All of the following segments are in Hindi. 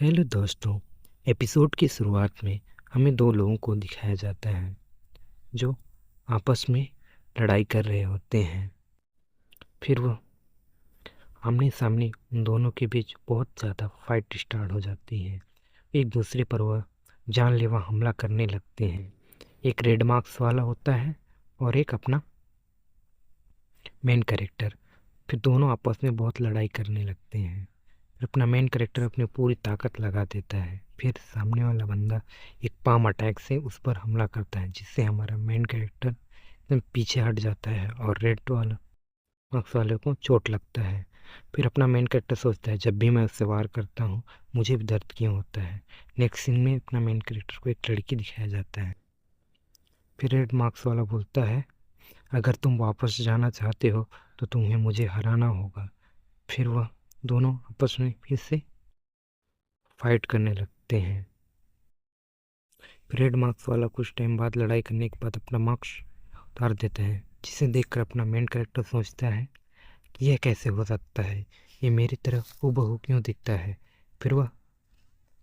हेलो दोस्तों। एपिसोड की शुरुआत में हमें दो लोगों को दिखाया जाता है जो आपस में लड़ाई कर रहे होते हैं। फिर वह आमने सामने उन दोनों के बीच बहुत ज़्यादा फाइट स्टार्ट हो जाती है। एक दूसरे पर वह जानलेवा हमला करने लगते हैं। एक रेड मार्क्स वाला होता है और एक अपना मेन कैरेक्टर। फिर दोनों आपस में बहुत लड़ाई करने लगते हैं। फिर अपना मेन कैरेक्टर अपनी पूरी ताकत लगा देता है। फिर सामने वाला बंदा एक पाम अटैक से उस पर हमला करता है, जिससे हमारा मेन कैरेक्टर एकदम पीछे हट जाता है और रेड वाला मार्क्स वाले को चोट लगता है। फिर अपना मेन कैरेक्टर सोचता है, जब भी मैं उससे वार करता हूँ मुझे भी दर्द क्यों होता है। नेक्स्ट सीन में अपना मेन कैरेक्टर को एक लड़की दिखाया जाता है। फिर रेड मार्क्स वाला बोलता है, अगर तुम वापस जाना चाहते हो तो तुम्हें मुझे हराना होगा। फिर वह दोनों आपस में फिर से फाइट करने लगते हैं। रेड मार्क्स वाला कुछ टाइम बाद लड़ाई करने के बाद अपना मार्क्स उतार देता है, जिसे देखकर अपना मेन कैरेक्टर सोचता है कि यह कैसे हो सकता है, ये मेरी तरफ हूबहू क्यों दिखता है। फिर वह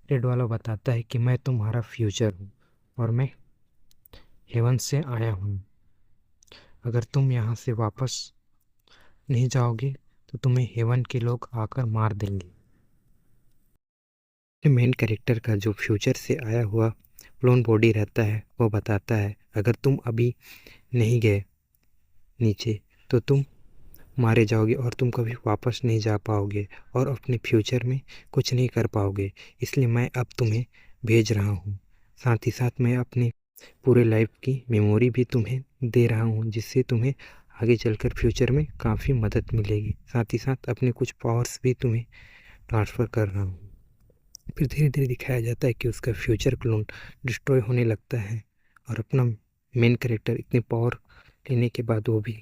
रेड वाला बताता है कि मैं तुम्हारा फ्यूचर हूँ और मैं हेवन से आया हूँ। अगर तुम यहाँ से वापस नहीं जाओगे तो तुम्हें हेवन के लोग आकर मार देंगे। मेन कैरेक्टर का जो फ्यूचर से आया हुआ क्लोन बॉडी रहता है वो बताता है, अगर तुम अभी नहीं गए नीचे तो तुम मारे जाओगे और तुम कभी वापस नहीं जा पाओगे और अपने फ्यूचर में कुछ नहीं कर पाओगे। इसलिए मैं अब तुम्हें भेज रहा हूँ। साथ ही साथ मैं अपने पूरे लाइफ की मेमोरी भी तुम्हें दे रहा हूँ, जिससे तुम्हें आगे चलकर फ्यूचर में काफ़ी मदद मिलेगी। साथ ही साथ अपने कुछ पावर्स भी तुम्हें ट्रांसफ़र कर रहा हूँ। फिर धीरे धीरे दिखाया जाता है कि उसका फ्यूचर क्लोन डिस्ट्रॉय होने लगता है और अपना मेन कैरेक्टर इतने पावर लेने के बाद वो भी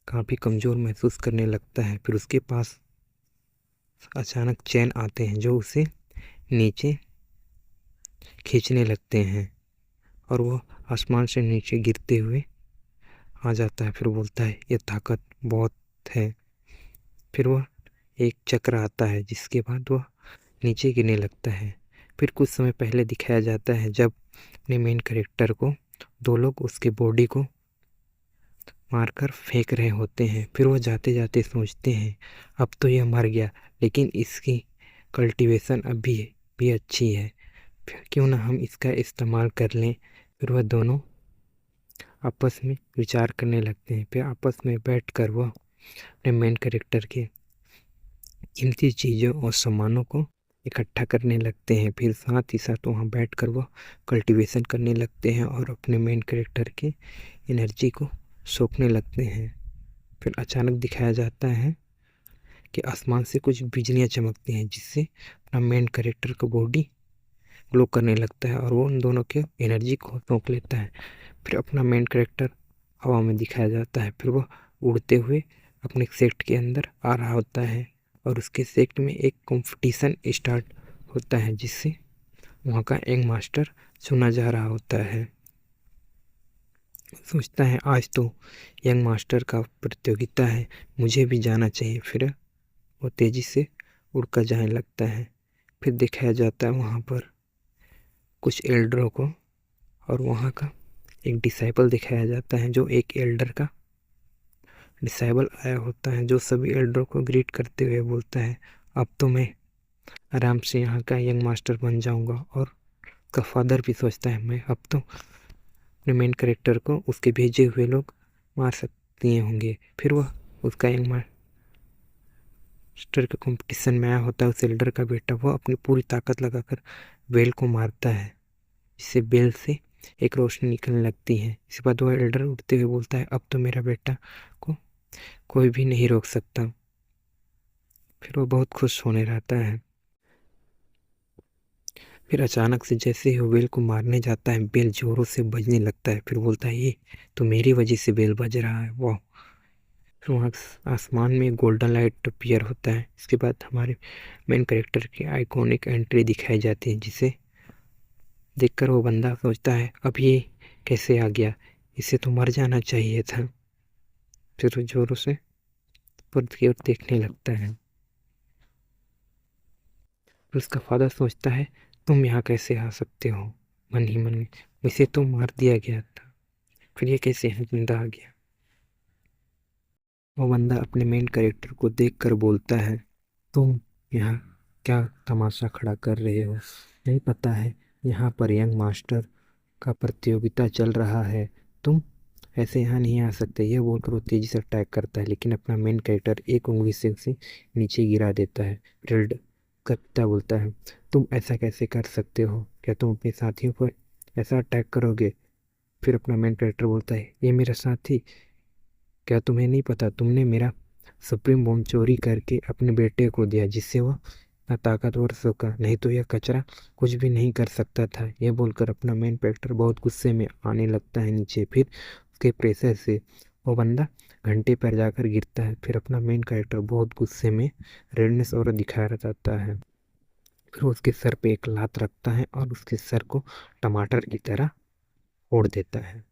काफ़ी कमज़ोर महसूस करने लगता है। फिर उसके पास अचानक चैन आते हैं जो उसे नीचे खींचने लगते हैं और वो आसमान से नीचे गिरते हुए आ जाता है। फिर बोलता है, ये ताकत बहुत है। फिर वह एक चक्र आता है जिसके बाद वह नीचे गिरने लगता है। फिर कुछ समय पहले दिखाया जाता है जब अपने मेन कैरेक्टर को दो लोग उसके बॉडी को मारकर फेंक रहे होते हैं। फिर वो जाते जाते सोचते हैं, अब तो यह मर गया लेकिन इसकी कल्टीवेशन अभी भी अच्छी है, फिर क्यों ना हम इसका इस्तेमाल कर लें। फिर वह दोनों आपस में विचार करने लगते हैं। फिर आपस में बैठकर वह अपने मेन कैरेक्टर के कीमती चीज़ों और सामानों को इकट्ठा करने लगते हैं। फिर साथ ही साथ वहाँ बैठकर वह कल्टीवेशन करने लगते हैं और अपने मेन कैरेक्टर की एनर्जी को सोखने लगते हैं। फिर अचानक दिखाया जाता है कि आसमान से कुछ बिजलियाँ चमकती हैं, जिससे अपना मेन कैरेक्टर का बॉडी ग्लो करने लगता है और वो उन दोनों के एनर्जी को सोख लेता है। फिर अपना मेन कैरेक्टर हवा में दिखाया जाता है। फिर वह उड़ते हुए अपने सेक्ट के अंदर आ रहा होता है और उसके सेक्ट में एक कंपटीशन स्टार्ट होता है, जिससे वहाँ का यंग मास्टर चुना जा रहा होता है। सोचता है, आज तो यंग मास्टर का प्रतियोगिता है, मुझे भी जाना चाहिए। फिर वो तेज़ी से उड़कर जाने लगता है। फिर दिखाया जाता है वहाँ पर कुछ एल्डरों को और वहाँ का एक डिसाइबल दिखाया जाता है जो एक एल्डर का डिसाइबल आया होता है, जो सभी एल्डरों को ग्रीट करते हुए बोलता है, अब तो मैं आराम से यहाँ का यंग मास्टर बन जाऊँगा। और का फादर भी सोचता है, मैं अब तो अपने मेन कैरेक्टर को उसके भेजे हुए लोग मार सकती होंगे। फिर वह उसका यंग मास्टर के कंपटीशन में आया होता है उस एल्डर का बेटा, वह अपनी पूरी ताकत लगाकर वेल को मारता है, जिससे बेल से एक रोशनी निकलने लगती है। इसके बाद वह एल्डर उठते हुए बोलता है, अब तो मेरा बेटा को कोई भी नहीं रोक सकता। फिर वो बहुत खुश होने रहता है। फिर अचानक से जैसे ही वो बेल को मारने जाता है, बेल जोरों से बजने लगता है। फिर बोलता है, ये तो मेरी वजह से बेल बज रहा है, वाह। फिर वहाँ आसमान में गोल्डन लाइट अपीयर होता है। इसके बाद हमारे मेन कैरेक्टर की आइकॉनिक एंट्री दिखाई जाती है, जिसे देखकर वो बंदा सोचता है, अब ये कैसे आ गया, इसे तो मर जाना चाहिए था। फिर वो जोरों से ऊपर की ओर देखने लगता है। फिर उसका फादर सोचता है तुम यहाँ कैसे आ सकते हो, मन ही मन में इसे तो मार दिया गया था, फिर ये कैसे यहाँ जिंदा आ गया। वो बंदा अपने मेन कैरेक्टर को देख कर बोलता है तुम यहाँ क्या तमाशा खड़ा कर रहे हो, नहीं पता है यहाँ पर यंग मास्टर का प्रतियोगिता चल रहा है, तुम ऐसे यहाँ नहीं आ सकते। ये बोलकर वो तेजी से अटैक करता है, लेकिन अपना मेन कैरेक्टर एक उंगली से उसे नीचे गिरा देता है। रेड का पिता बोलता है तुम ऐसा कैसे कर सकते हो, क्या तुम अपने साथियों पर ऐसा अटैक करोगे। फिर अपना मेन कैरेक्टर बोलता है ये मेरा साथी, क्या तुम्हें नहीं पता तुमने मेरा सुप्रीम बॉम्ब चोरी करके अपने बेटे को दिया जिससे वह इतना ताकतवर सका, नहीं तो यह कचरा कुछ भी नहीं कर सकता था। यह बोलकर अपना मेन कैरेक्टर बहुत गुस्से में आने लगता है नीचे। फिर उसके प्रेशर से वो बंदा घंटे पर जाकर गिरता है। फिर अपना मेन कैरेक्टर बहुत गुस्से में रेडनेस और दिखाया जाता है। फिर वो उसके सर पे एक लात रखता है और उसके सर को टमाटर की तरह फोड़ देता है।